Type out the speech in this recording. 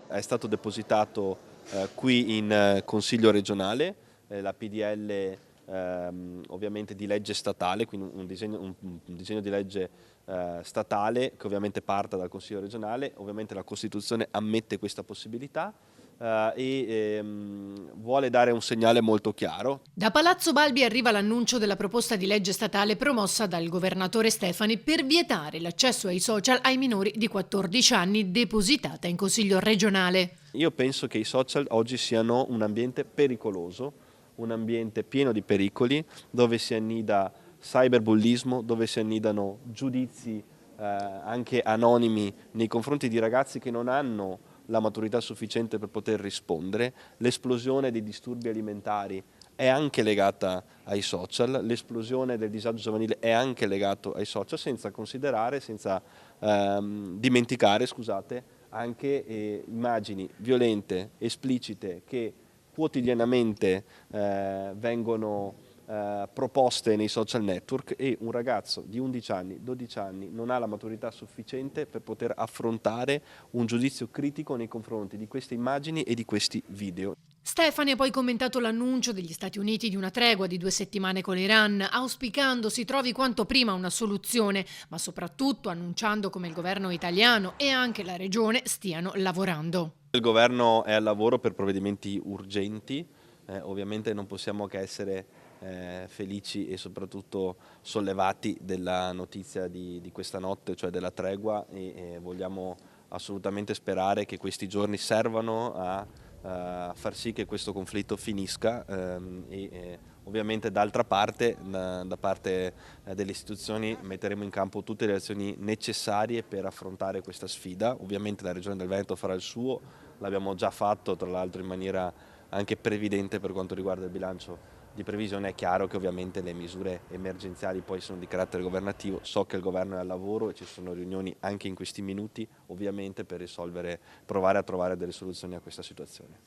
è stato depositato qui in Consiglio regionale, la PDL ovviamente di legge statale, quindi un disegno di legge statale che ovviamente parta dal Consiglio regionale. Ovviamente la Costituzione ammette questa possibilità vuole dare un segnale molto chiaro. Da Palazzo Balbi arriva l'annuncio della proposta di legge statale promossa dal governatore Stefani per vietare l'accesso ai social ai minori di 14 anni, depositata in Consiglio regionale. Io penso che i social oggi siano un ambiente pericoloso, un ambiente pieno di pericoli, dove si annida cyberbullismo, dove si annidano giudizi anche anonimi nei confronti di ragazzi che non hanno la maturità sufficiente per poter rispondere. L'esplosione dei disturbi alimentari è anche legata ai social, l'esplosione del disagio giovanile è anche legato ai social, senza considerare, senza dimenticare, scusate, anche immagini violente, esplicite, che quotidianamente vengono proposte nei social network, e un ragazzo di 11 anni, 12 anni non ha la maturità sufficiente per poter affrontare un giudizio critico nei confronti di queste immagini e di questi video. Stefani ha poi commentato l'annuncio degli Stati Uniti di una tregua di 2 settimane con l'Iran, auspicando si trovi quanto prima una soluzione, ma soprattutto annunciando come il governo italiano e anche la regione stiano lavorando. Il governo è al lavoro per provvedimenti urgenti, ovviamente non possiamo che essere felici e soprattutto sollevati della notizia di questa notte, cioè della tregua, e vogliamo assolutamente sperare che questi giorni servano a far sì che questo conflitto finisca ovviamente d'altra parte, da parte delle istituzioni, metteremo in campo tutte le azioni necessarie per affrontare questa sfida. Ovviamente la Regione del Veneto farà il suo, l'abbiamo già fatto tra l'altro in maniera anche previdente per quanto riguarda il bilancio di previsione. È chiaro che ovviamente le misure emergenziali poi sono di carattere governativo, so che il governo è al lavoro e ci sono riunioni anche in questi minuti ovviamente per provare a trovare delle soluzioni a questa situazione.